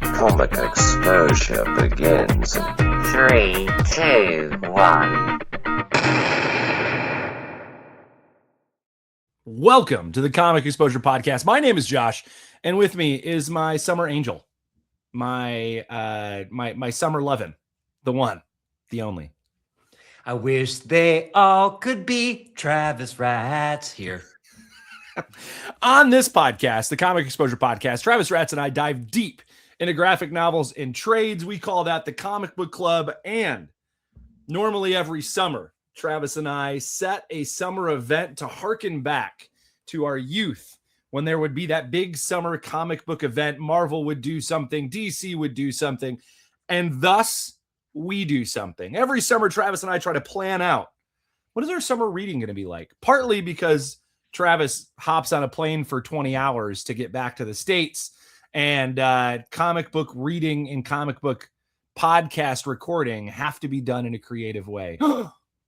Comic exposure begins in 3, 2, 1. Welcome to the Comic Exposure Podcast. My name is Josh, and with me is my summer angel, my summer lovin', the one, the only. I wish they all could be Travis Rats here. On this podcast, the Comic Exposure Podcast, Travis Rats and I dive deep into graphic novels and trades. We call that the Comic Book Club, and normally every summer, Travis and I set a summer event to harken back to our youth when there would be that big summer comic book event. Marvel would do something, DC would do something, and thus we do something. Every summer, Travis and I try to plan out, what is our summer reading going to be like? Partly because Travis hops on a plane for 20 hours to get back to the States, and comic book reading and comic book podcast recording have to be done in a creative way.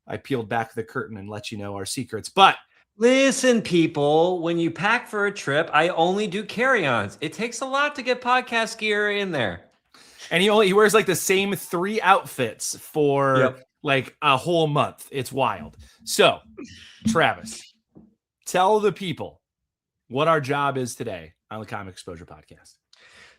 I peeled back the curtain and let you know our secrets. But listen, people, when you pack for a trip, I only do carry-ons. It takes a lot to get podcast gear in there. And he wears like the same 3 outfits for like a whole month. It's wild. So, Travis, tell the people what our job is today on the Comic Exposure Podcast.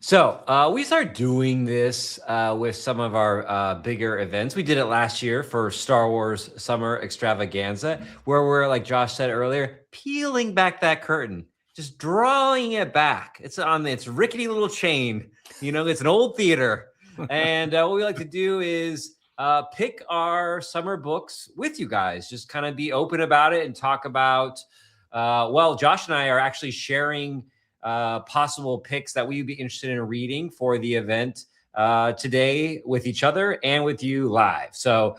So we started doing this with some of our bigger events. We did it last year for Star Wars Summer Extravaganza, where we're, like Josh said earlier, peeling back that curtain, just drawing it back. It's on its rickety little chain. You know, it's an old theater. And what we like to do is pick our summer books with you guys. Just kind of be open about it and talk about, Josh and I are actually sharing possible picks that we'd be interested in reading for the event today with each other and with you live. So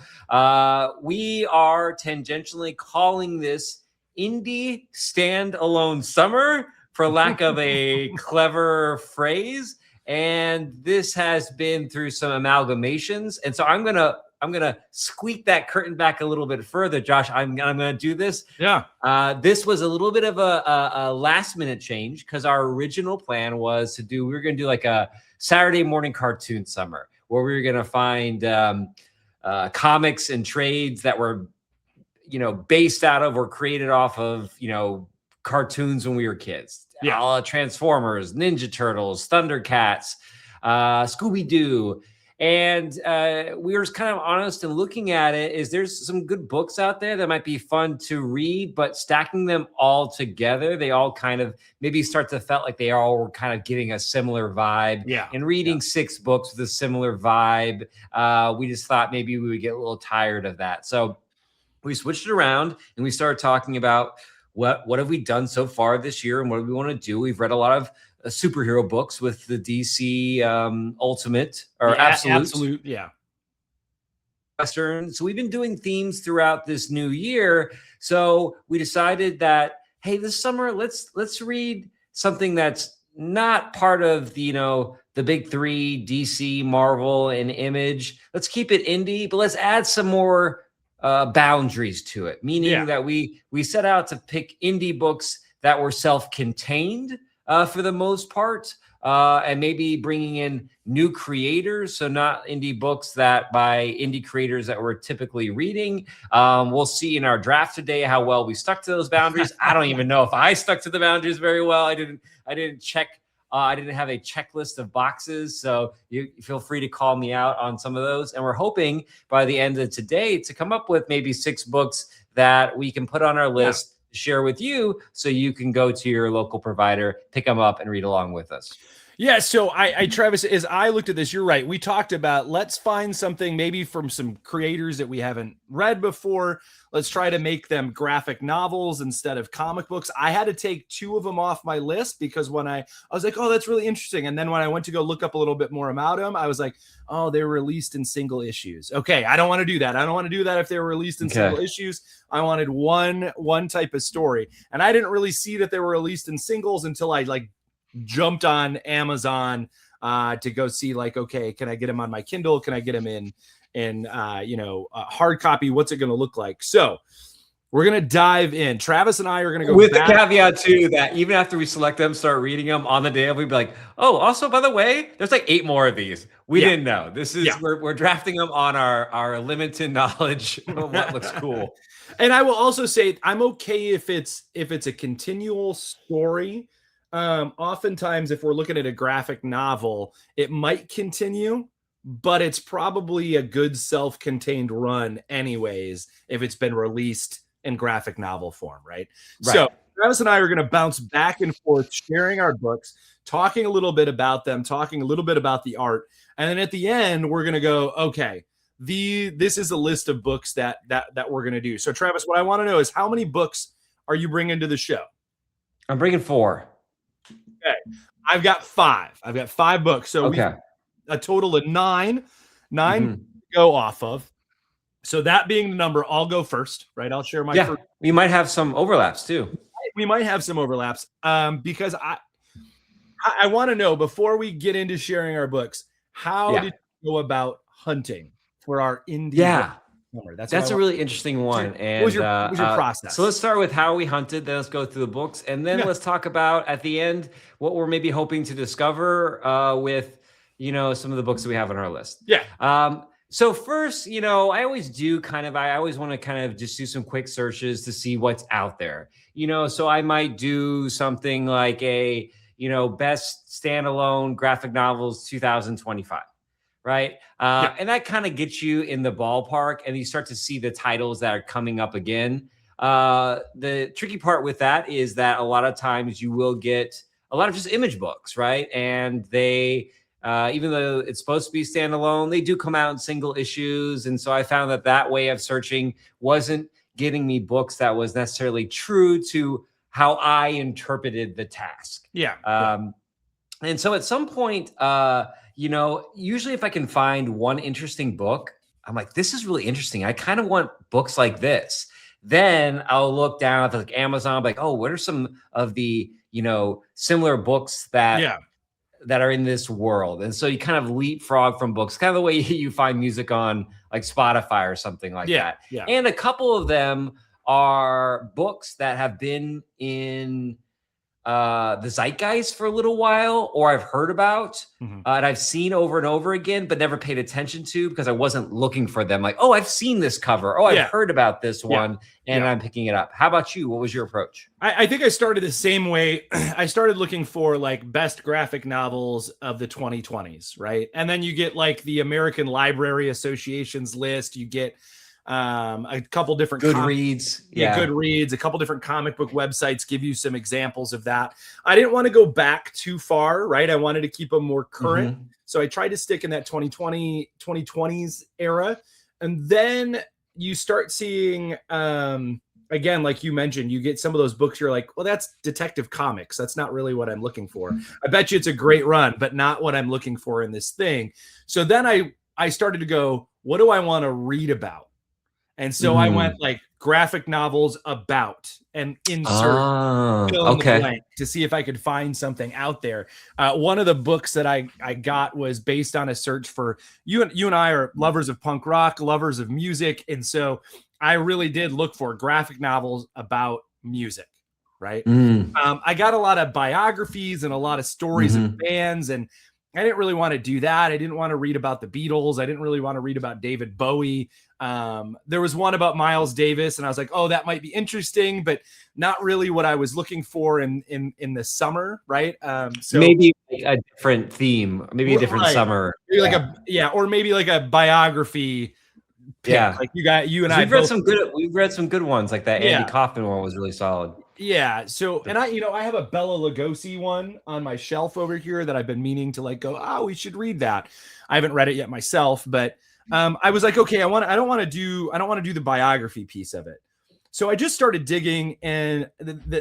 we are tangentially calling this Indie Standalone Summer, for lack of a clever phrase. And this has been through some amalgamations. And so I'm gonna squeak that curtain back a little bit further, Josh. I'm gonna do this. Yeah. This was a little bit of a last minute change because our original plan was we were gonna do like a Saturday morning cartoon summer where we were gonna find comics and trades that were, based out of or created off of, cartoons when we were kids. Yeah, Transformers, Ninja Turtles, Thundercats, Scooby-Doo. And we were kind of honest in looking at it. Is there's some good books out there that might be fun to read, but stacking them all together, they all kind of maybe start to felt like they all were kind of getting a similar vibe. Yeah. And reading 6 books with a similar vibe, we just thought maybe we would get a little tired of that. So we switched it around and we started talking about what have we done so far this year and what do we want to do. We've read a lot of superhero books with the DC Ultimate or Absolute. Yeah. Western. So we've been doing themes throughout this new year. So we decided that, hey, this summer, let's read something that's not part of the, the big 3, DC, Marvel, and Image. Let's keep it indie, but let's add some more boundaries to it, meaning that we set out to pick indie books that were self-contained for the most part, and maybe bringing in new creators. So not indie books that by indie creators that we're typically reading. We'll see in our draft today how well we stuck to those boundaries. I don't even know if I stuck to the boundaries very well. I didn't check. I didn't have a checklist of boxes, so you feel free to call me out on some of those. And we're hoping by the end of today to come up with maybe 6 books that we can put on our list, share with you, so you can go to your local provider, pick them up, and read along with us. Yeah, so I Travis, as I looked at this, you're right. We talked about let's find something maybe from some creators that we haven't read before. Let's try to make them graphic novels instead of comic books. I had to take 2 of them off my list because when I was like, oh, that's really interesting. And then when I went to go look up a little bit more about them, I was like, oh, they were released in single issues. Okay, I don't want to do that. I don't want to do that if they were released in single issues. I wanted one type of story. And I didn't really see that they were released in singles until I jumped on Amazon to go see okay, can I get them on my Kindle? Can I get them in hard copy? What's it going to look like? So We're going to dive in. Travis and I are going to go with back. the caveat too that even after we select them, start reading them on the day, we'd be like, oh, also by the way, there's like 8 more of these. We didn't know. This is we're drafting them on our limited knowledge of what looks cool. And I will also say I'm okay if it's a continual story. Oftentimes, if we're looking at a graphic novel, it might continue, but it's probably a good self-contained run anyways if it's been released in graphic novel form, right? So Travis and I are going to bounce back and forth, sharing our books, talking a little bit about them, talking a little bit about the art, and then at the end we're going to go, okay, this is a list of books that we're going to do. So Travis, what I want to know is how many books are you bringing to the show? I'm bringing 4. Okay, I've got 5. I've got 5 books, so we a total of 9 to go off of. So that being the number, I'll go first, right? I'll share my first. We might have some overlaps too. We might have some overlaps because I want to know, before we get into sharing our books, how did you go about hunting for our indie book? That's a really interesting one. And what was your process? So let's start with how we hunted, then let's go through the books, and then let's talk about at the end what we're maybe hoping to discover with some of the books that we have on our list. So first, I always want to kind of just do some quick searches to see what's out there. So I might do something like a, best standalone graphic novels 2025, right? And that kind of gets you in the ballpark, and you start to see the titles that are coming up again. The tricky part with that is that a lot of times you will get a lot of just image books, right? And they even though it's supposed to be standalone, they do come out in single issues. And so I found that way of searching wasn't getting me books that was necessarily true to how I interpreted the task. And so at some point, usually if I can find one interesting book, I'm like, this is really interesting. I kind of want books like this. Then I'll look down at like Amazon, like, oh, what are some of the, similar books that are in this world? And so you kind of leapfrog from books, kind of the way you find music on like Spotify or something like that. And a couple of them are books that have been in the zeitgeist for a little while, or I've heard about and I've seen over and over again, but never paid attention to because I wasn't looking for them. Like, oh, I've seen this cover. Oh, I've heard about this one, and I'm picking it up. How about you? What was your approach? I think I started the same way. I started looking for like best graphic novels of the 2020s, right? And then you get like the American Library Association's list. You get a couple different Goodreads. Goodreads, a couple different comic book websites give you some examples of that. I didn't want to go back too far, right? I wanted to keep them more current. So I tried to stick in that 2020s era. And then you start seeing, again, like you mentioned, you get some of those books, you're like, well, that's Detective Comics. That's not really what I'm looking for. I bet you it's a great run, but not what I'm looking for in this thing. So then I started to go, what do I want to read about? And so I went like graphic novels about and insert fill in the blank to see if I could find something out there. One of the books that I got was based on a search for you and I are lovers of punk rock, lovers of music. And so I really did look for graphic novels about music, right? I got a lot of biographies and a lot of stories of bands, and I didn't really want to do that. I didn't want to read about the Beatles. I didn't really want to read about David Bowie. There was one about Miles Davis, and I was like, oh, that might be interesting, but not really what I was looking for in the summer, right? So maybe a different theme, maybe a different summer. Maybe like or maybe like a biography pick. Like you and I we've read some good ones, like that Andy Kaufman one was really solid. So, and I have a Bela Lugosi one on my shelf over here that I've been meaning to like go, oh, we should read that. I haven't read it yet myself, but I was like, okay, I don't want to do the biography piece of it. So I just started digging, and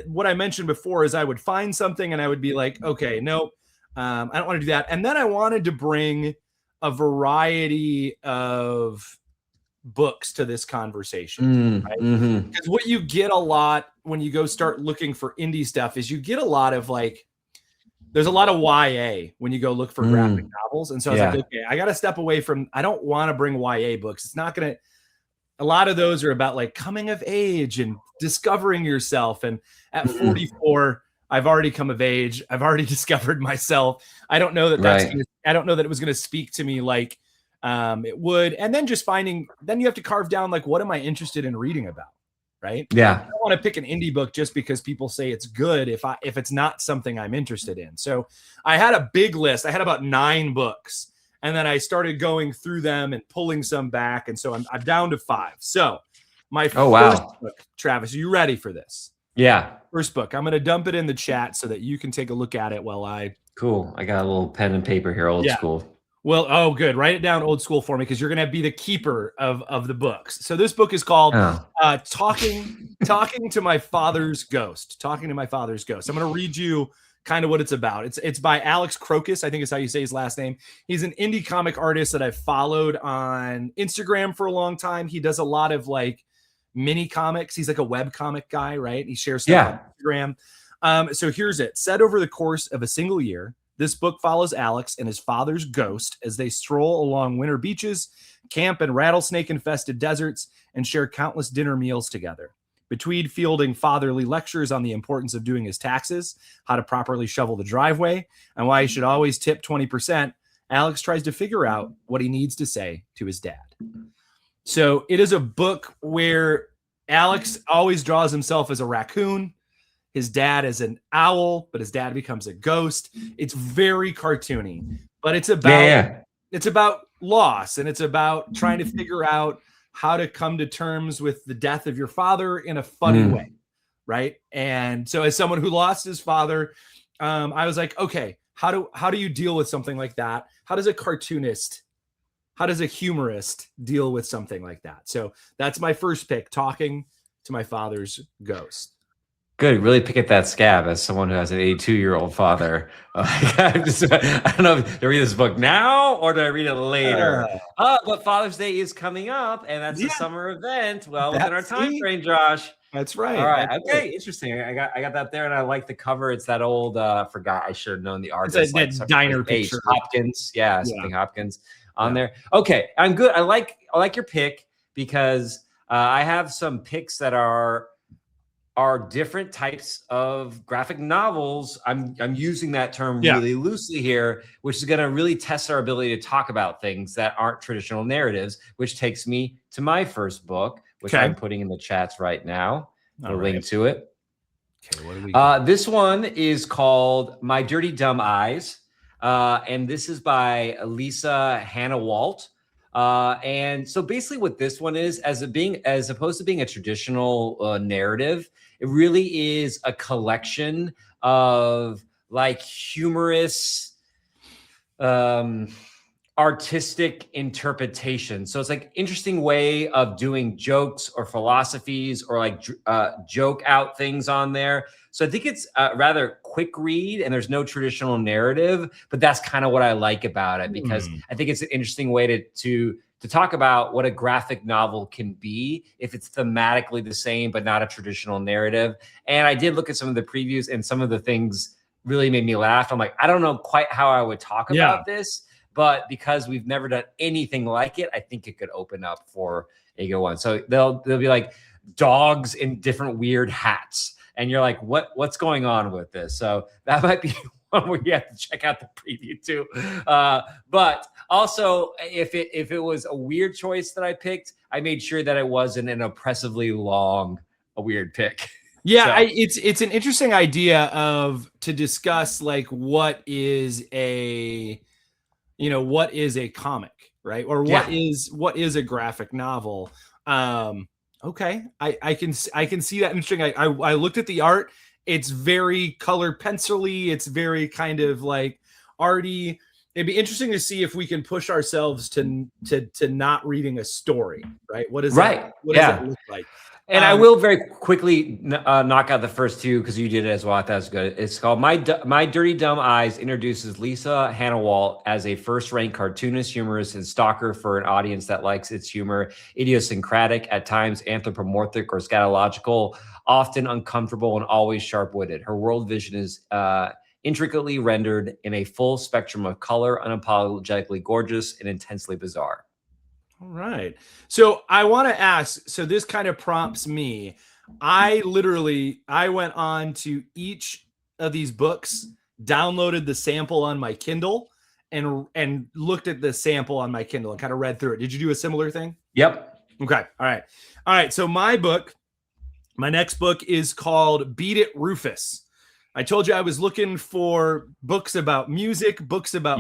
what I mentioned before is I would find something and I would be like, okay, nope, I don't want to do that. And then I wanted to bring a variety of books to this conversation, right? Because what you get a lot when you go start looking for indie stuff is you get a lot of like, there's a lot of YA when you go look for graphic novels. And so I was like, okay, I got to step away from, I don't want to bring YA books. It's not going to, a lot of those are about like coming of age and discovering yourself. And at 44, I've already come of age. I've already discovered myself. I don't know that I don't know that it was going to speak to me like it would. And then just then you have to carve down, like, what am I interested in reading about? Right. Yeah. I don't want to pick an indie book just because people say it's good if it's not something I'm interested in. So I had a big list. I had about 9 books, and then I started going through them and pulling some back. And so I'm down to 5. So my first book, Travis, are you ready for this? Yeah. First book. I'm going to dump it in the chat so that you can take a look at it while I. Cool. I got a little pen and paper here, old school. Well, oh, good. Write it down old school for me, because you're going to be the keeper of the books. So this book is called Talking to My Father's Ghost. Talking to My Father's Ghost. I'm going to read you kind of what it's about. It's by Alex Crocus, I think is how you say his last name. He's an indie comic artist that I've followed on Instagram for a long time. He does a lot of like mini comics. He's like a web comic guy, right? He shares stuff on Instagram. So here's it. Set over the course of a single year, this book follows Alex and his father's ghost as they stroll along winter beaches, camp in rattlesnake-infested deserts, and share countless dinner meals together. Between fielding fatherly lectures on the importance of doing his taxes, how to properly shovel the driveway, and why he should always tip 20%, Alex tries to figure out what he needs to say to his dad. So it is a book where Alex always draws himself as a raccoon. His dad is an owl, but his dad becomes a ghost. It's very cartoony, but it's about loss, and it's about trying to figure out how to come to terms with the death of your father in a funny way, right? And so as someone who lost his father, I was like, okay, how do you deal with something like that? How does a humorist deal with something like that? So that's my first pick, Talking to My Father's Ghost. Good. Really pick at that scab as someone who has an 82-year-old father. I don't know if to read this book now or to read it later. But Father's Day is coming up, and that's a summer event. Well, within our time frame, Josh. That's right. All right. Okay. Interesting. I got that there, and I like the cover. It's that old. Forgot. I should have known the artist. It's that diner picture. Hopkins. Yeah, something Hopkins on there. Okay. I'm good. I like your pick because I have some picks that are different types of graphic novels. I'm using that term really loosely here, which is going to really test our ability to talk about things that aren't traditional narratives, which takes me to my first book, which I'm putting in the chats right now. I'll link to it. Okay, what do we got? This one is called My Dirty Dumb Eyes, and this is by Lisa Hannah Walt. And so basically what this one is, as opposed to being a traditional narrative, it really is a collection of like humorous, artistic interpretation. So it's like interesting way of doing jokes or philosophies or like joke out things on there. So I think it's a rather quick read, and there's no traditional narrative, but that's kind of what I like about it, because I think it's an interesting way to talk about what a graphic novel can be if it's thematically the same, but not a traditional narrative. And I did look at some of the previews, and some of the things really made me laugh. I'm like, I don't know quite how I would talk about this, but because we've never done anything like it, I think it could open up for a good one. So they'll be like dogs in different weird hats. And you're like, what's going on with this? So that might be one where you have to check out the preview too. But also, if it was a weird choice that I picked, I made sure that it wasn't an oppressively long, a weird pick. Yeah, so. It's an interesting idea to discuss like what is a comic, right? Or what is a graphic novel? Okay, I can see that interesting. I looked at the art. It's very color pencil-y. It's very kind of like arty. It'd be interesting to see if we can push ourselves to not reading a story, right? What does that look like? And I will very quickly knock out the first two because you did it as well. I thought it was good. It's called My Dirty Dumb Eyes. Introduces Lisa Hannah Walt as a first-rank cartoonist, humorist, and stalker for an audience that likes its humor, idiosyncratic, at times anthropomorphic or scatological, often uncomfortable and always sharp-witted. Her world vision is intricately rendered in a full spectrum of color, unapologetically gorgeous and intensely bizarre. All right. So I want to ask, so this kind of prompts me. I went on to each of these books, downloaded the sample on my Kindle and looked at the sample on my Kindle and kind of read through it. Did you do a similar thing? Yep. Okay. All right. All right. So my next book is called Beat It, Rufus. I told you I was looking for books about music, books about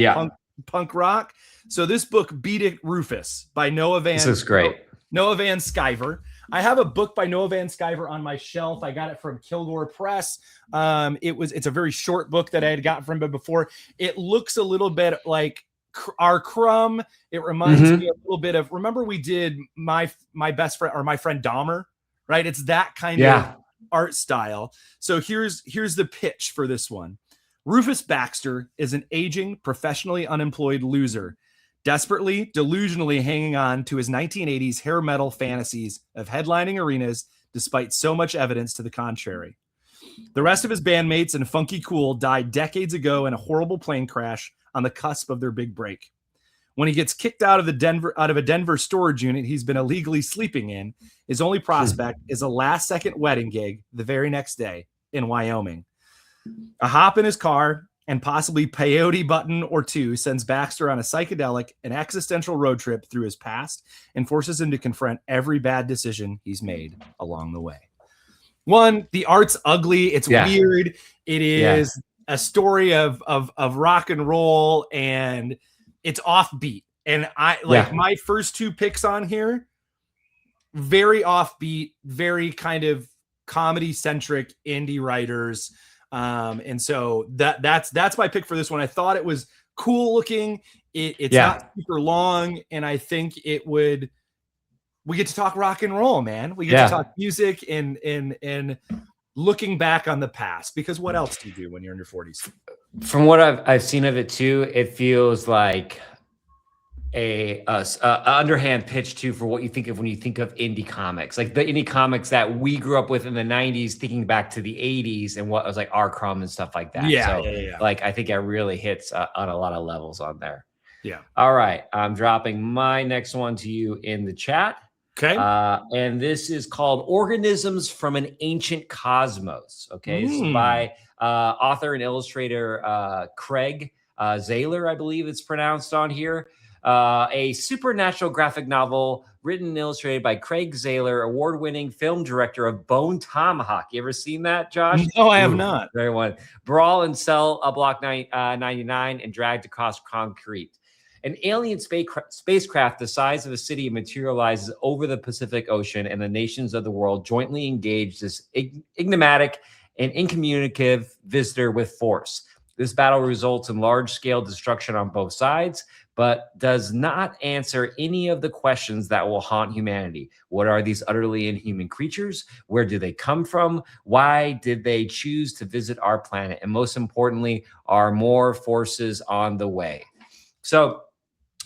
punk rock. So this book, Beat It, Rufus, by Noah Van. This is great. Noah Van Sciver. I have a book by Noah Van Sciver on my shelf. I got it from Kilgore Press. It's a very short book that I had gotten from him before. It looks a little bit like our Crumb. It reminds me a little bit of, remember we did my best friend or my friend Dahmer, right? It's that kind of art style. So here's the pitch for this one. Rufus Baxter is an aging, professionally unemployed loser, desperately, delusionally hanging on to his 1980s hair metal fantasies of headlining arenas despite so much evidence to the contrary. The rest of his bandmates and Funky Cool died decades ago in a horrible plane crash on the cusp of their big break. When he gets kicked out of a Denver storage unit he's been illegally sleeping in, his only prospect is a last-second wedding gig the very next day in Wyoming. A hop in his car and possibly peyote button or two sends Baxter on a psychedelic and existential road trip through his past and forces him to confront every bad decision he's made along the way. One, the art's ugly. It's weird. It is a story of rock and roll, and it's offbeat. And I like my first two picks on here, very offbeat, very kind of comedy centric indie writers. And so that's my pick for this one. I thought it was cool looking. It's not super long, and I think we get to talk rock and roll, man. We get to talk music and looking back on the past, because what else do you do when you're in your 40s? From what I've seen of it too, it feels like a underhand pitch too for what you think of when you think of indie comics, like the indie comics that we grew up with in the 90s, thinking back to the 80s and what was like our Crumb and stuff like that. Like I think it really hits on a lot of levels on there. All right, I'm dropping my next one to you in the chat. Okay. And this is called Organisms from an Ancient Cosmos. Okay. This is by author and illustrator Craig Zahler, I believe it's pronounced on here. A supernatural graphic novel written and illustrated by Craig Zahler, award-winning film director of Bone Tomahawk. You ever seen that, Josh? No, I have not. Very one. Brawl and Cell, Block 99, and Dragged Across Concrete. An alien spacecraft the size of a city materializes over the Pacific Ocean, and the nations of the world jointly engage this enigmatic and incommunicative visitor with force. This battle results in large-scale destruction on both sides, but does not answer any of the questions that will haunt humanity. What are these utterly inhuman creatures? Where do they come from? Why did they choose to visit our planet? And most importantly, are more forces on the way? So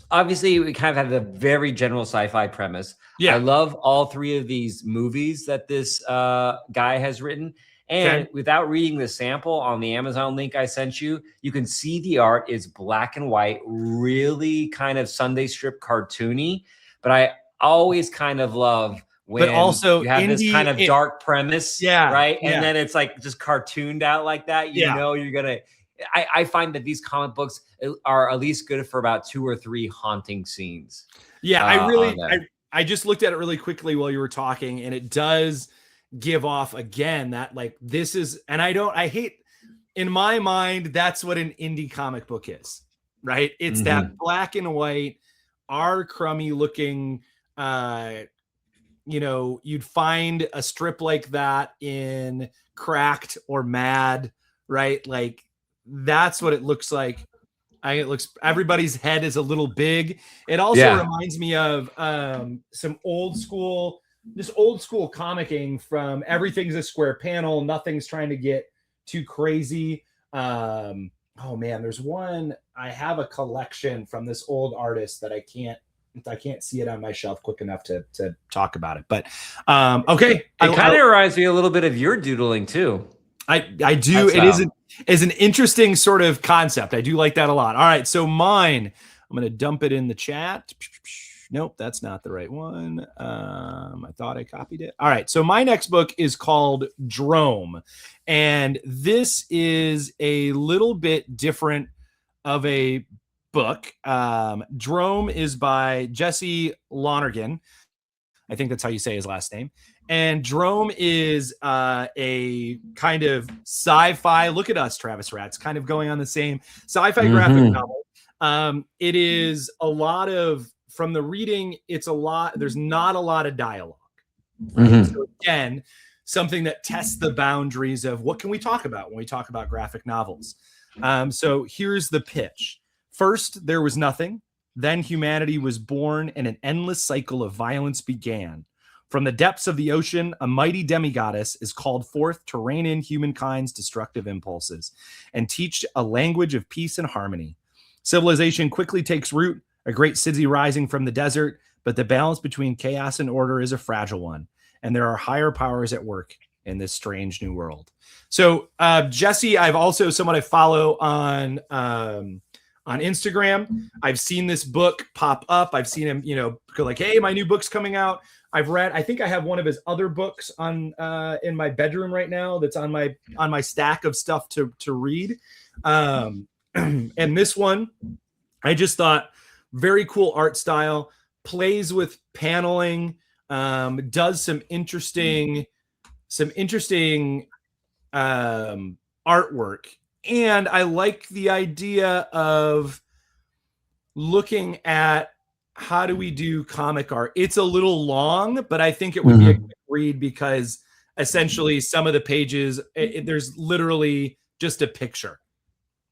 obviously, we kind of have a very general sci-fi premise. I love all three of these movies that this guy has written. And without reading the sample on the Amazon link I sent you, you can see the art is black and white, really kind of Sunday strip cartoony. But I always kind of love when you have this kind of dark premise, right? And then it's like just cartooned out like that. You know, you're going to... I find that these comic books are at least good for about 2 or 3 haunting scenes. I just looked at it really quickly while you were talking, and it does give off again that like this is, and I hate, in my mind, that's what an indie comic book is, right? It's that black and white, crummy looking, you'd find a strip like that in Cracked or Mad, right? Like that's what it looks like. Everybody's head is a little big. It also reminds me of some old school comicking from Everything's a Square Panel. Nothing's trying to get too crazy. Oh man, there's one. I have a collection from this old artist that I can't see it on my shelf quick enough to talk about it. But okay, it kind of reminds me a little bit of your doodling too. I do. It is an interesting sort of concept. I do like that a lot. All right, so mine, I'm going to dump it in the chat. Nope, that's not the right one. I thought I copied it. All right. So my next book is called Drome. And this is a little bit different of a book. Drome is by Jesse Lonergan. I think that's how you say his last name. And Drome is a kind of sci-fi. Look at us, Travis Rats, kind of going on the same sci-fi graphic novel. It is a lot of, from the reading, it's a lot. There's not a lot of dialogue. Right? So again, something that tests the boundaries of what can we talk about when we talk about graphic novels. So here's the pitch. First, there was nothing. Then humanity was born and an endless cycle of violence began. From the depths of the ocean, a mighty demigoddess is called forth to rein in humankind's destructive impulses and teach a language of peace and harmony. Civilization quickly takes root, a great city rising from the desert, but the balance between chaos and order is a fragile one, and there are higher powers at work in this strange new world. So Jesse, I've also someone I follow on Instagram. I've seen this book pop up. I've seen him, go like, hey, my new book's coming out. I've read, I think I have one of his other books on in my bedroom right now that's on my stack of stuff to read. And this one, I just thought very cool art style, plays with paneling, does some interesting artwork. And I like the idea of looking at how do we do comic art. It's a little long, but I think it would be a quick read because essentially some of the pages, there's literally just a picture.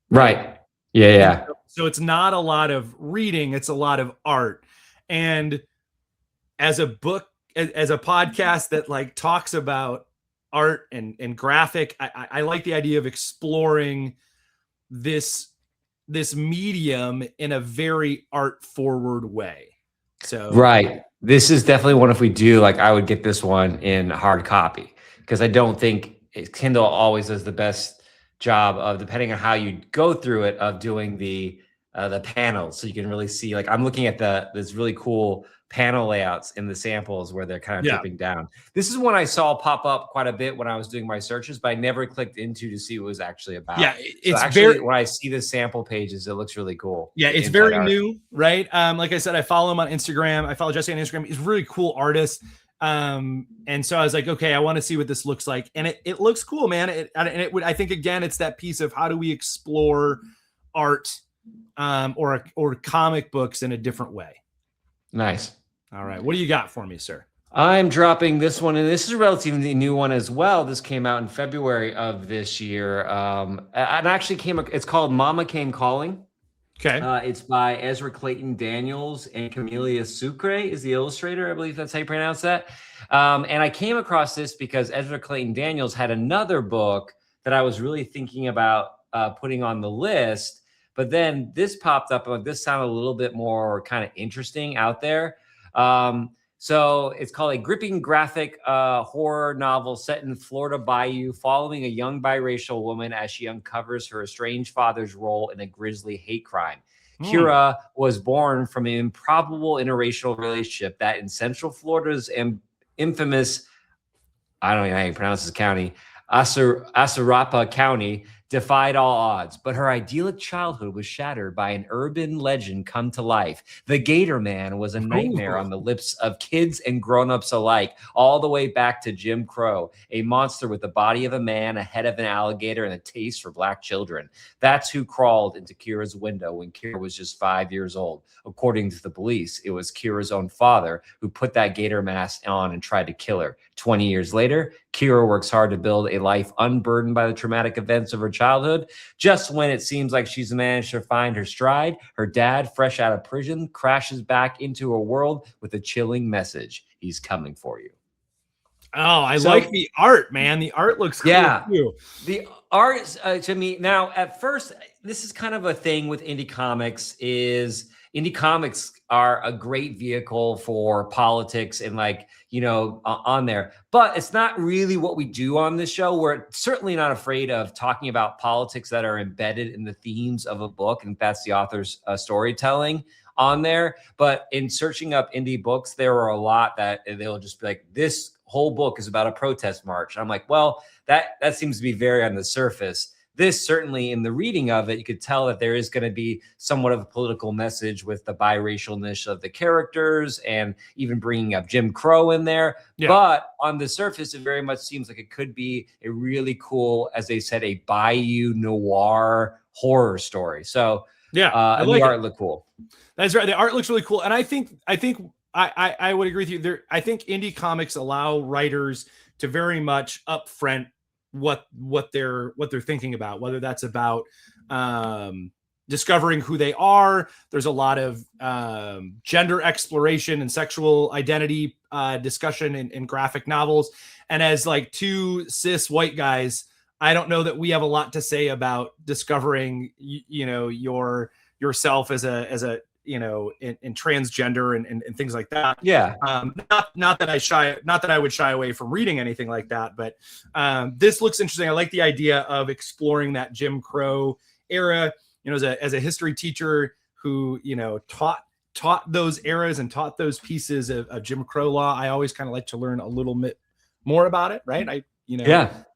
Right. Yeah. So it's not a lot of reading, it's a lot of art. And as a book, as a podcast that like talks about art and graphic, I like the idea of exploring this medium in a very art forward way. So right. This is definitely one, if we do, like, I would get this one in hard copy because I don't think Kindle always does the best job of, depending on how you go through it, of doing the panels. So you can really see, like, I'm looking at this really cool panel layouts in the samples where they're kind of dripping down. This is one I saw pop up quite a bit when I was doing my searches, but I never clicked into to see what it was actually about. Yeah, it's so actually, when I see the sample pages, it looks really cool. Yeah, it's very new, right? Like I said, I follow him on Instagram. I follow Jesse on Instagram. He's a really cool artist. And so I was like, okay, I want to see what this looks like. And it looks cool, man. I think, again, it's that piece of how do we explore art or comic books in a different way. Nice. All right. What do you got for me, sir? I'm dropping this one, and this is a relatively new one as well. This came out in February of this year. And actually it's called Mama Came Calling. Okay. It's by Ezra Clayton Daniels and Camelia Sucre is the illustrator. I believe that's how you pronounce that. And I came across this because Ezra Clayton Daniels had another book that I was really thinking about putting on the list. But then this popped up, and this sounded a little bit more kind of interesting out there. So it's called a gripping graphic horror novel set in Florida bayou, following a young biracial woman as she uncovers her estranged father's role in a grisly hate crime. Kira was born from an improbable interracial relationship that in Central Florida's infamous, I don't know how you pronounce this county, Asarapa County, defied all odds, but her idyllic childhood was shattered by an urban legend come to life. The Gator Man was a nightmare on the lips of kids and grown-ups alike, all the way back to Jim Crow, a monster with the body of a man, a head of an alligator, and a taste for black children. That's who crawled into Kira's window when Kira was just 5 years old. According to the police, it was Kira's own father who put that gator mask on and tried to kill her. 20 years later, Kira works hard to build a life unburdened by the traumatic events of her childhood. Just when it seems like she's managed to find her stride, her dad, fresh out of prison, crashes back into her world with a chilling message. He's coming for you. Oh, I like the art, man. The art looks cool too. The art, to me, now at first, this is kind of a thing with indie comics. Is indie comics are a great vehicle for politics and on there, but it's not really what we do on this show. We're certainly not afraid of talking about politics that are embedded in the themes of a book, and that's the author's storytelling on there. But in searching up indie books, there are a lot that they'll just be like, this whole book is about a protest march. I'm like, well, that seems to be very on the surface. This, certainly in the reading of it, you could tell that there is going to be somewhat of a political message with the biracialness of the characters and even bringing up Jim Crow in there. Yeah. But on the surface, it very much seems like it could be a really cool, as they said, a bayou noir horror story. So yeah, the art looked cool. That's right. The art looks really cool. And I think I would agree with you. I think indie comics allow writers to very much upfront what they're thinking about, whether that's about discovering who they are. There's a lot of gender exploration and sexual identity discussion in graphic novels. And as like two cis white guys, I don't know that we have a lot to say about discovering, yourself as a in transgender and things like that. Yeah. Not that I would shy away from reading anything like that, but this looks interesting. I like the idea of exploring that Jim Crow era, as a history teacher who, taught those eras and taught those pieces of Jim Crow law. I always kind of like to learn a little bit more about it. Right.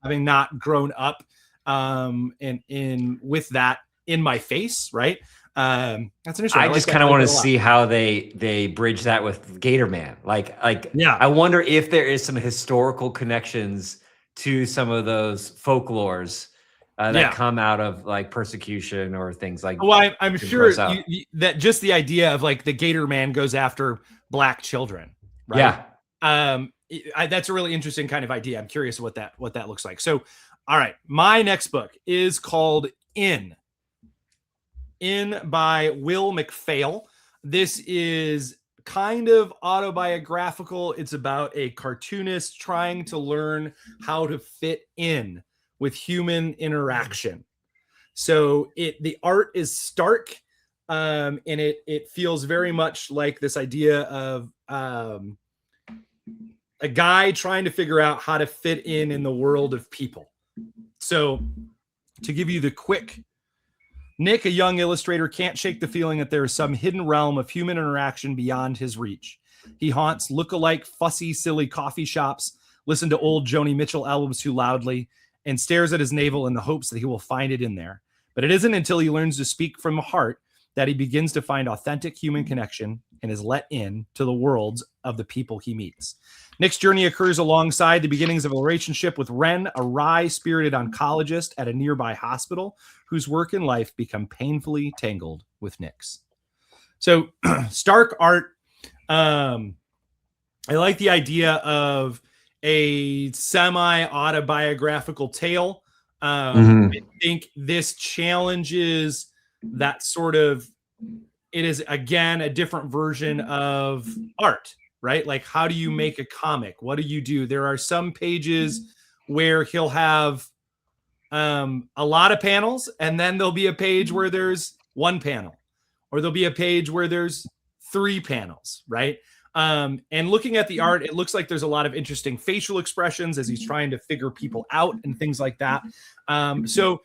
Having not grown up with that in my face. Right. That's interesting. I just kind of want to see how they bridge that with Gator Man. Yeah. I wonder if there is some historical connections to some of those folklores that come out of like persecution or things like. Well, I'm sure that just the idea of like the Gator Man goes after black children. Right? Yeah. That's a really interesting kind of idea. I'm curious what that looks like. So, all right, my next book is called In by Will McPhail. This is kind of autobiographical. It's about a cartoonist trying to learn how to fit in with human interaction. So the art is stark, and it feels very much like this idea of a guy trying to figure out how to fit in the world of people. So to give you the quick, Nick, a young illustrator, can't shake the feeling that there is some hidden realm of human interaction beyond his reach. He haunts look-alike, fussy, silly coffee shops, listens to old Joni Mitchell albums too loudly, and stares at his navel in the hopes that he will find it in there. But it isn't until he learns to speak from the heart that he begins to find authentic human connection and is let in to the worlds of the people he meets. Nick's journey occurs alongside the beginnings of a relationship with Ren, a wry-spirited oncologist at a nearby hospital whose work and life become painfully tangled with Nick's. So stark art. I like the idea of a semi-autobiographical tale. I think this challenges that sort of, it is again a different version of art, right? Like, how do you make a comic? What do you do? There are some pages where he'll have a lot of panels, and then there'll be a page where there's one panel, or there'll be a page where there's 3 panels, right? And looking at the art, it looks like there's a lot of interesting facial expressions as he's trying to figure people out and things like that. So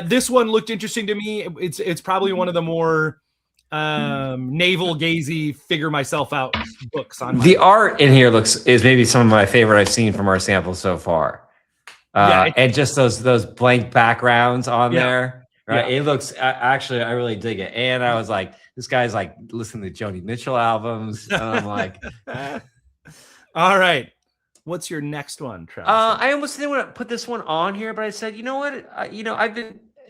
this one looked interesting to me. It's probably one of the more navel gazy, figure myself out books on the art in here is maybe some of my favorite I've seen from our sample so far. And just those blank backgrounds on there, right? It looks, actually, I really dig it. And I was like, this guy's like listening to Joni Mitchell albums. And I'm like, all right, what's your next one, Travis? I almost didn't want to put this one on here, but I said, you know what?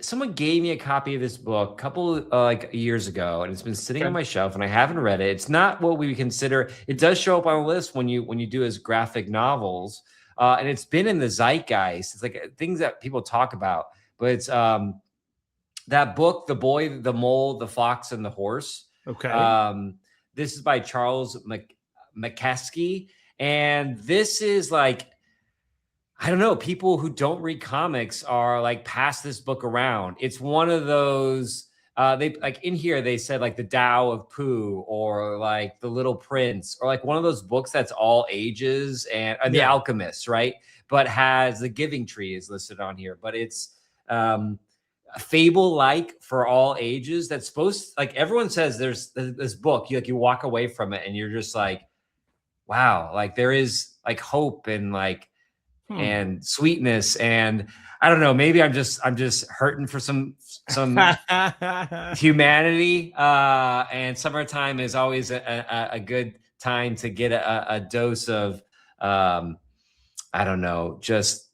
Someone gave me a copy of this book a couple years ago, and it's been sitting on my shelf, and I haven't read it. It's not what we would consider. It does show up on a list when you do as graphic novels, and it's been in the zeitgeist. It's like things that people talk about, but it's that book, The Boy, the Mole, the Fox, and the Horse. Okay. This is by Charles McCaskey, and this is like, I don't know. People who don't read comics are like pass this book around. It's one of those. They like in here. They said like the Tao of Pooh, or like the Little Prince, or like one of those books that's all ages, and the Alchemist, right? But has the Giving Tree is listed on here. But it's fable like for all ages. That's supposed, like, everyone says there's this book. You walk away from it and you're just like, wow, like there is like hope and like. And sweetness, and I don't know, maybe I'm just hurting for some humanity, and summertime is always a good time to get a dose of I don't know, just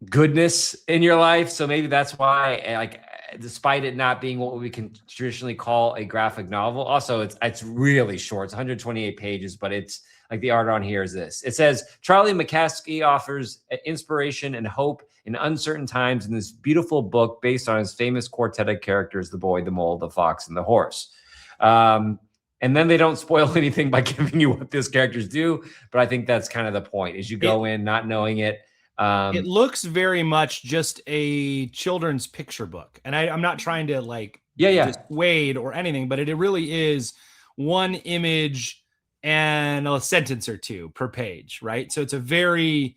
goodness in your life. So maybe that's why, like, despite it not being what we can traditionally call a graphic novel, also it's really short. It's 128 pages, but it's like the art on here is this. It says, Charlie McCaskey offers inspiration and hope in uncertain times in this beautiful book based on his famous quartet of characters, the boy, the mole, the fox, and the horse. And then they don't spoil anything by giving you what those characters do. But I think that's kind of the point, is you go in not knowing it. It looks very much just a children's picture book. And I'm not trying to like dissuade or anything, but it really is one image and a sentence or two per page, right? So it very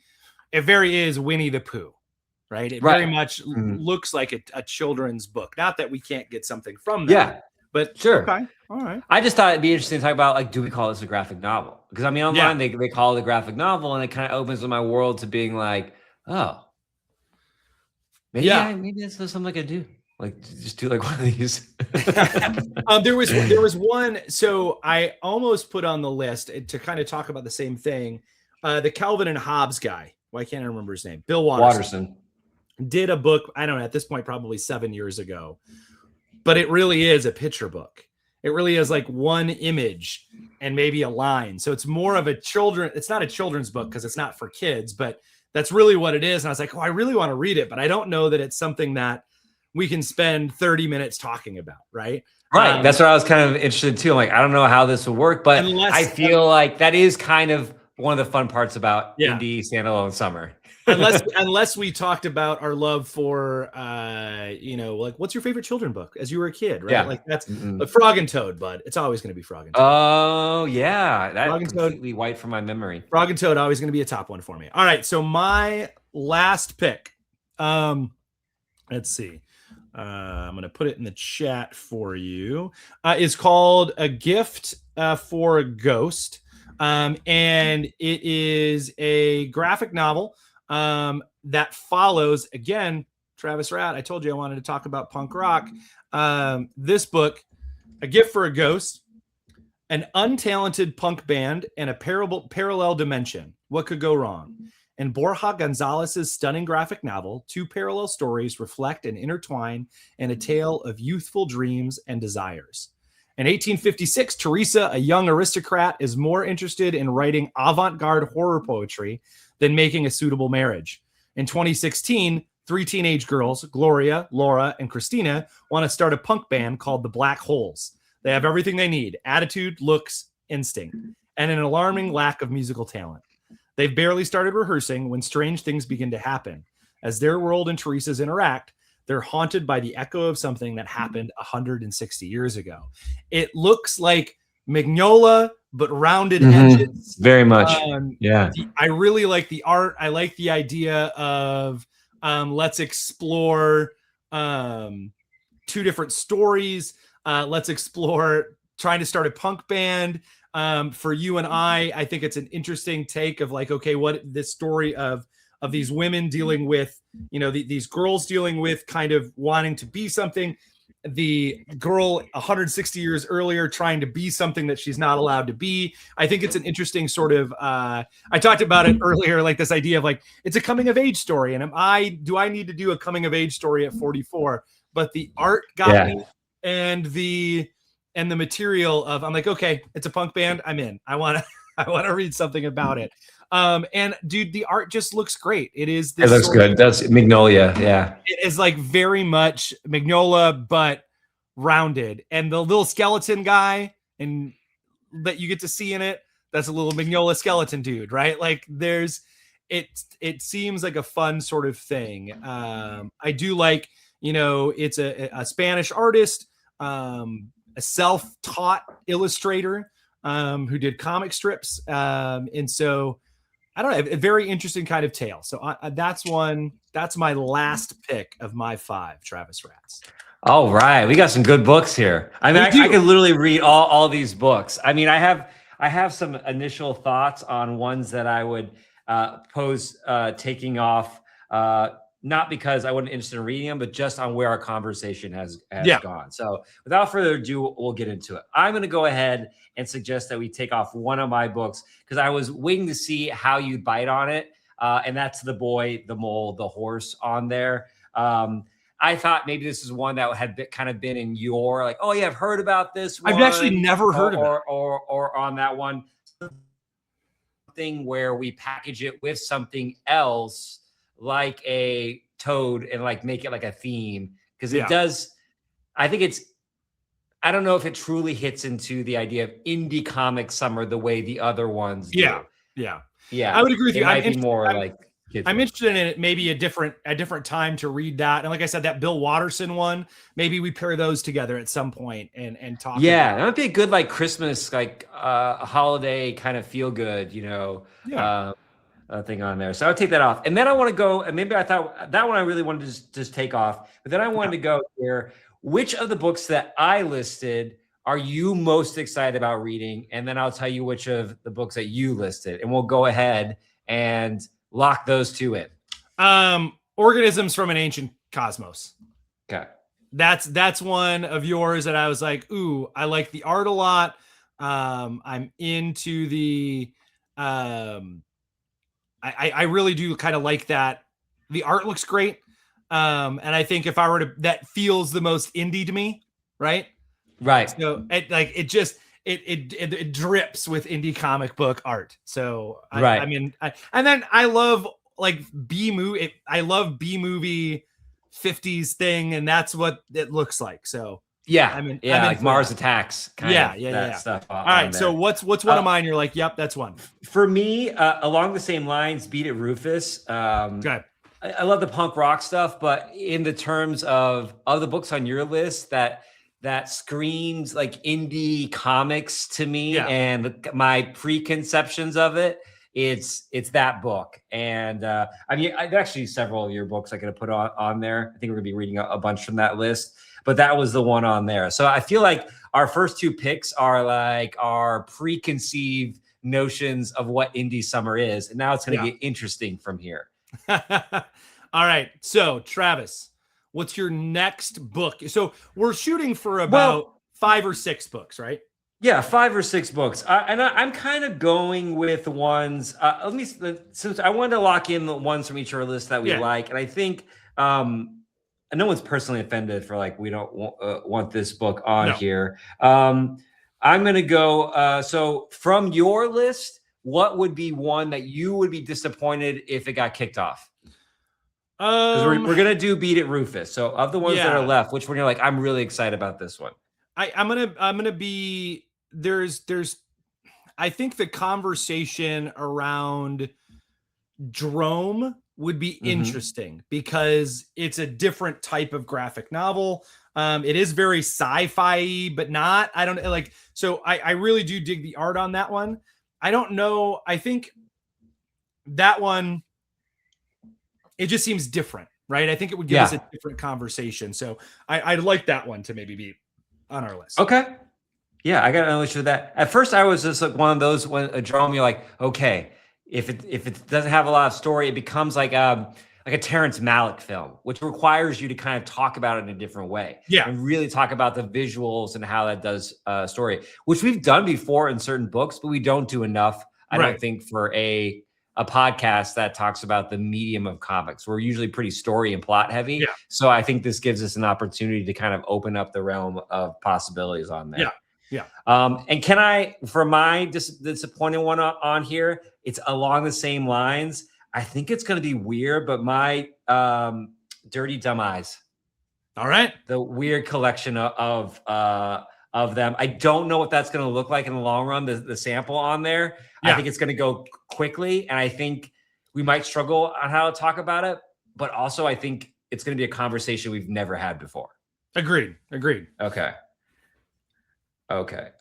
is Winnie the Pooh, right? It very much looks like a children's book. Not that we can't get something from that, but sure. Okay, all right. I just thought it'd be interesting to talk about, like, do we call this a graphic novel? Because I mean, online they call it a graphic novel, and it kind of opens my world to being like, oh, maybe this is something I could do. Like, just do like one of these. There was one. So I almost put on the list to kind of talk about the same thing. The Calvin and Hobbes guy. Why can't I remember his name? Bill Watterson. Did a book, I don't know, at this point, probably 7 years ago. But it really is a picture book. It really is like one image and maybe a line. So it's more of it's not a children's book because it's not for kids, but that's really what it is. And I was like, oh, I really want to read it, but I don't know that it's something that we can spend 30 minutes talking about, right? Right. That's what I was kind of interested too. I'm like, I don't know how this will work, but I feel like that is kind of one of the fun parts about indie standalone summer. unless we talked about our love for, like, what's your favorite children's book as you were a kid, right? Yeah. Like that's like Frog and Toad, bud. It's always going to be Frog and Toad. Oh yeah, that's completely white from my memory. Frog and Toad always going to be a top one for me. All right, so my last pick. Let's see. I'm going to put it in the chat for you. Is called A Gift for a Ghost. And it is a graphic novel that follows, again, Travis Ratt. I told you I wanted to talk about punk rock. This book, A Gift for a Ghost, an untalented punk band and a parallel dimension. What could go wrong? In Borja Gonzalez's stunning graphic novel, two parallel stories reflect and intertwine in a tale of youthful dreams and desires. In 1856, Teresa, a young aristocrat, is more interested in writing avant-garde horror poetry than making a suitable marriage. In 2016, three teenage girls, Gloria, Laura, and Christina, want to start a punk band called the Black Holes. They have everything they need: attitude, looks, instinct, and an alarming lack of musical talent. They've barely started rehearsing when strange things begin to happen. As their world and Teresa's interact, they're haunted by the echo of something that happened 160 years ago. It looks like Mignola, but rounded edges. Very much. I really like the art. I like the idea of let's explore two different stories. Let's explore trying to start a punk band. For you and I think it's an interesting take of like, okay, what this story of these women dealing with, these girls dealing with kind of wanting to be something, the girl 160 years earlier trying to be something that she's not allowed to be. I think it's an interesting sort of, I talked about it earlier, like this idea of like, it's a coming of age story. And do I need to do a coming of age story at 44? But the art got me, and the material of, I'm like, okay, it's a punk band. I'm in. I want to read something about it. And dude, the art just looks great. It is. This it looks good. That's Magnolia. Yeah. It is like very much Magnolia, but rounded. And the little skeleton guy and that you get to see in it, that's a little Magnolia skeleton dude, right? Like it seems like a fun sort of thing. I do like, it's a Spanish artist, a self-taught illustrator, who did comic strips. And so I don't know, a very interesting kind of tale. So that's my last pick of my 5 Travis Rats. All right, we got some good books here. I mean, I could literally read all these books. I mean, I have some initial thoughts on ones that I would pose taking off, not because I wasn't interested in reading them, but just on where our conversation has gone. So without further ado, we'll get into it. I'm going to go ahead and suggest that we take off one of my books because I was waiting to see how you'd bite on it. And that's The Boy, the Mole, the Horse on there. I thought maybe this is one that had kind of been in your like, oh yeah, I've heard about this one. I've actually never heard of it. Or on that one. Thing where we package it with something else like a toad and like make it like a theme. Because it does, I don't know if it truly hits into the idea of indie comic summer the way the other ones do. Yeah. I would agree with you. It might be more like I'm interested in it. Maybe a different time to read that. And like I said, that Bill Watterson one, ing we pair those together at some point and talk. Yeah, that would be a good like Christmas, like holiday kind of feel good, thing on there. So I would take that off. And then I want to go, and maybe I thought that one I really wanted to just take off. But then I wanted to go here. Which of the books that I listed are you most excited about reading? And then I'll tell you which of the books that you listed. And we'll go ahead and lock those two in. Organisms from an Ancient Cosmos. Okay. That's one of yours that I was like, ooh, I like the art a lot. I'm into the I really do kind of like that. The art looks great. And I think if I were to, that feels the most indie to me, right? Right. So it drips with indie comic book art. So and then I love like B-movie. I love B-movie 50s thing, and that's what it looks like. So like Mars Attacks. Kind of stuff. All right. So what's one of mine? You're like, yep, that's one. For me, along the same lines, Beat It Rufus. Okay. I love the punk rock stuff, but in the terms of the books on your list that screams like indie comics to me, and my preconceptions of it, it's that book. And I mean, I've actually several of your books I could have put on there. I think we're gonna be reading a bunch from that list, but that was the one on there. So I feel like our first 2 picks are like our preconceived notions of what indie summer is, and now it's gonna get interesting from here. All right. So Travis, what's your next book? So we're shooting for about 5 or 6 books, right? Yeah, 5 or 6 books. I'm kind of going with ones. Since I wanted to lock in the ones from each of our lists that we like, and I think no one's personally offended for like we don't want this book on here. I'm going to go. So from your list, what would be one that you would be disappointed if it got kicked off? Because we're gonna do Beat It Rufus. So of the ones that are left, which one you're like, I'm really excited about this one. I'm gonna be there's I think the conversation around Drome would be interesting because it's a different type of graphic novel. It is very sci-fi, but not. I don't like. So I really do dig the art on that one. I don't know. I think that one. It just seems different, right? I think it would give us a different conversation. So I'd like that one to maybe be on our list. Okay. Yeah, I got an issue with that. At first, I was just like one of those when a Drome, you're like, okay, if it doesn't have a lot of story, it becomes like a Terrence Malick film, which requires you to kind of talk about it in a different way. Yeah. And really talk about the visuals and how that does story, which we've done before in certain books, but we don't do enough, I don't think, for a podcast that talks about the medium of comics. We're usually pretty story and plot heavy. Yeah. So I think this gives us an opportunity to kind of open up the realm of possibilities on there. Yeah. And can I, for my disappointing one on here, it's along the same lines. I think it's going to be weird, but my Dirty Dumb Eyes. All right. The weird collection of them. I don't know what that's going to look like in the long run, the sample on there. I think it's going to go quickly. And I think we might struggle on how to talk about it, but also I think it's going to be a conversation we've never had before. Agreed. Okay.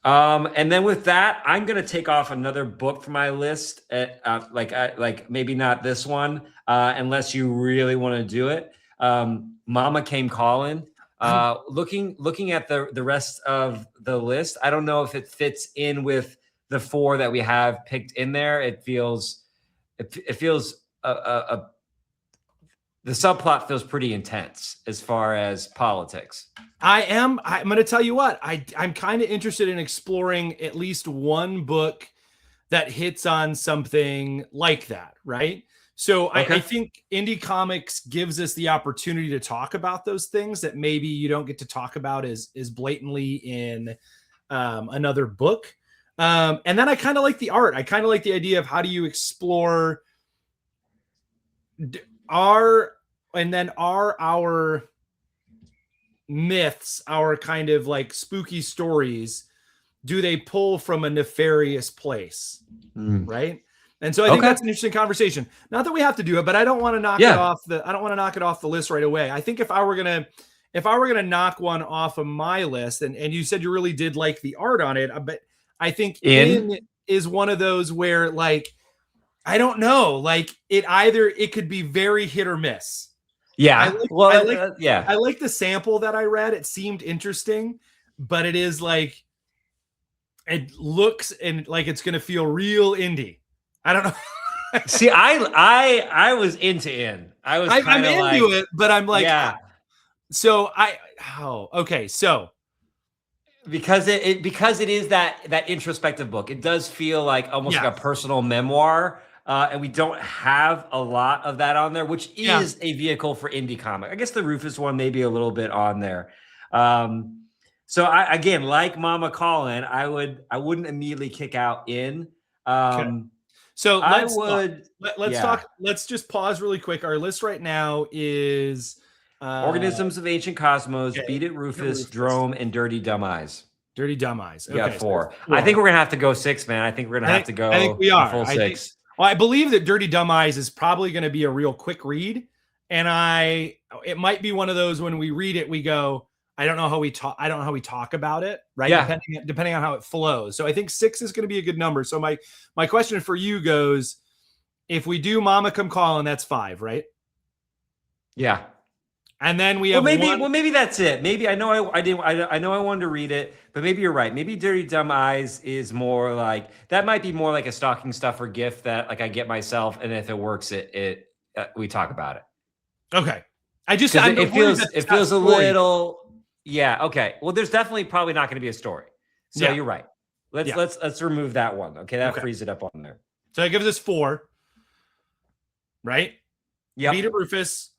And then with that, I'm going to take off another book from my list. Like maybe not this one, unless you really want to do it. Mama Came Calling. Looking at the rest of the list, I don't know if it fits in with the 4 that we have picked in there. It feels the subplot feels pretty intense as far as politics. I'm going to tell you what, I'm kind of interested in exploring at least one book that hits on something like that, right? So Okay. I think indie comics gives us the opportunity to talk about those things that maybe you don't get to talk about as blatantly in another book. And then I kind of like the art. I kind of like the idea of how do you explore our myths, our kind of like spooky stories, do they pull from a nefarious place? Right. And so I think that's an interesting conversation. Not that we have to do it, but I don't want to knock it off the list right away. I think if I were gonna knock one off of my list, and you said you really did like the art on it, but I think In is one of those where, like, I don't know, like it could be very hit or miss. Yeah. I like the sample that I read. It seemed interesting, but it is like, it looks and like it's going to feel real indie. I don't know. See, I was into In. I'm into it, but I'm like, yeah. So So because it is that introspective book, it does feel like almost like a personal memoir. And we don't have a lot of that on there, which is a vehicle for indie comic. I guess the Rufus one may be a little bit on there. So I, again, like Mama Calling, I wouldn't immediately kick out In. So let's talk. Let's just pause really quick. Our list right now is Organisms of Ancient Cosmos, Beat It Rufus, Drome, and Dirty Dumb Eyes. Dirty Dumb Eyes. Okay, got 4. I think we're gonna have to go 6, man. I think we're gonna have to go. I think we are full 6. Well, I believe that Dirty Dumb Eyes is probably going to be a real quick read, and it might be one of those when we read it, we go, I don't know how we talk about it, right? Yeah. Depending on how it flows. So I think 6 is going to be a good number. So my question for you goes, if we do Mama Come Calling, that's 5, right? Yeah. And then we have maybe that's it. Maybe I know I know I wanted to read it, but maybe you're right. Maybe Dirty Dumb Eyes is more like, that might be more like a stocking stuffer gift that like I get myself, and if it works, we talk about it. Okay. It feels a little. Yeah. Okay. Well, there's definitely probably not going to be a story. So you're right. Let's remove that one. Okay. That frees it up on there. So it gives us 4, right? Yeah. Beat It Rufus,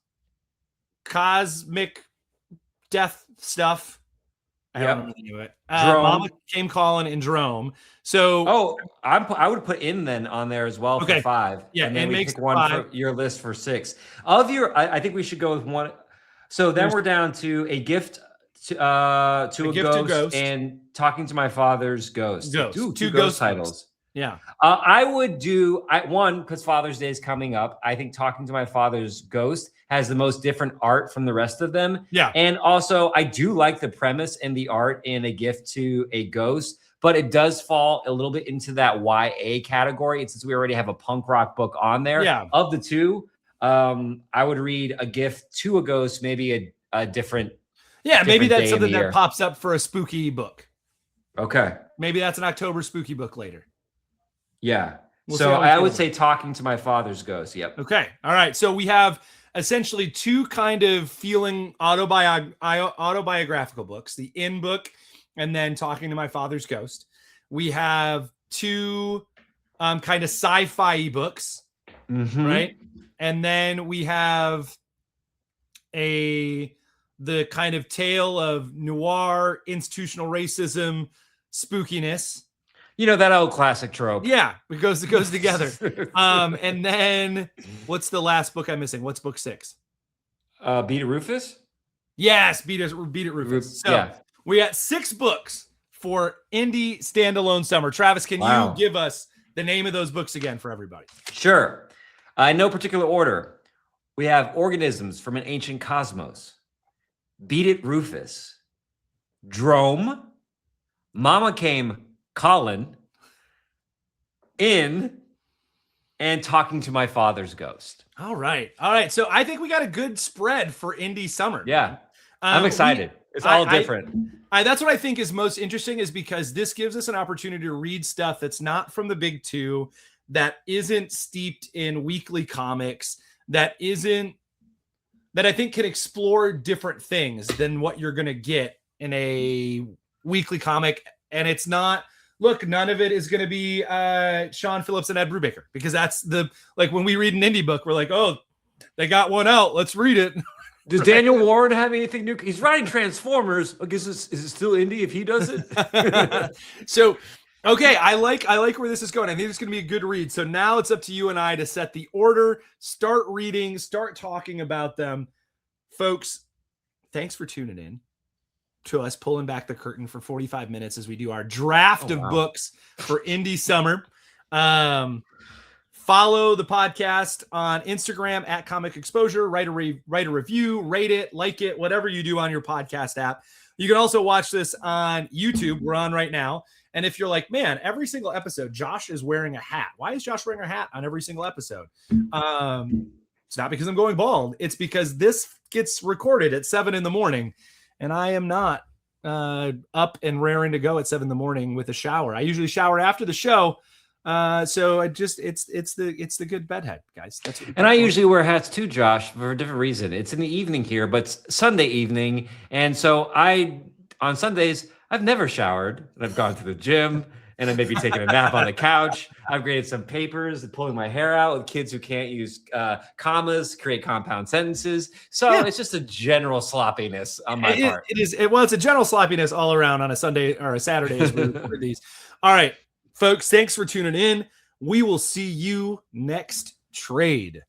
cosmic death stuff. I don't really do it. Mama Came Calling and Drome. So I would put In then on there as well for 5. Yeah, and then we pick one 5. For your list for 6. I think we should go with one. So then we're down to A Gift to a Ghost and Talking to My Father's Ghost. Two ghost titles. Yeah. I would do one, because Father's Day is coming up. I think Talking to My Father's Ghost has the most different art from the rest of them. Yeah. And also, I do like the premise and the art in A Gift to a Ghost, but it does fall a little bit into that YA category. And since we already have a punk rock book on there, of the two, I would read A Gift to a Ghost, maybe a different. Yeah, maybe that's something that pops up for a spooky book. Okay. Maybe that's an October spooky book later. Yeah. So I would say Talking to My Father's Ghost. Yep. Okay. All right. So we have essentially 2 kind of feeling autobiographical books, the In book and then Talking to My Father's Ghost. We have 2 kind of sci-fi books, right? And then we have the kind of tale of noir, institutional racism, spookiness. You know, that old classic trope. Yeah, it goes together. And then what's the last book I'm missing? What's book 6? Beat It Rufus? Yes, Beat It Rufus. So we got 6 books for indie standalone summer. Travis, can you give us the name of those books again for everybody? Sure. In no particular order, we have Organisms from an Ancient Cosmos, Beat It Rufus, Drome, Mama Came Colin, In, and Talking to My Father's Ghost. All right. So I think we got a good spread for indie summer. Yeah. I'm excited. It's all different. That's what I think is most interesting, is because this gives us an opportunity to read stuff that's not from the big two, that isn't steeped in weekly comics, that I think can explore different things than what you're going to get in a weekly comic. And it's not, look, none of it is going to be Sean Phillips and Ed Brubaker, because that's when we read an indie book, we're like, oh, they got one out, let's read it. Does Daniel Warren have anything new? He's writing Transformers. I guess is it still indie if he does it? So, okay, I like where this is going. I think it's going to be a good read. So now it's up to you and I to set the order, start reading, start talking about them. Folks, thanks for tuning in to us pulling back the curtain for 45 minutes as we do our draft of books for indie summer. Follow the podcast on Instagram at Comic Exposure. Write a review, rate it, like it, whatever you do on your podcast app. You can also watch this on YouTube. We're on right now. And if you're like, man, every single episode, Josh is wearing a hat. Why is Josh wearing a hat on every single episode? It's not because I'm going bald. It's because this gets recorded at 7 a.m. and I am not up and raring to go at 7 a.m. with a shower. I usually shower after the show. So it's the good bedhead, guys. That's what I usually wear hats too, Josh, for a different reason. It's in the evening here, but it's Sunday evening. And so on Sundays, I've never showered, and I've gone to the gym, and I maybe taken a nap on the couch. I've graded some papers and pulling my hair out with kids who can't use commas, create compound sentences. So It's just a general sloppiness on my part. It's a general sloppiness all around on a Sunday or a Saturday as we record these. All right, folks, thanks for tuning in. We will see you next trade.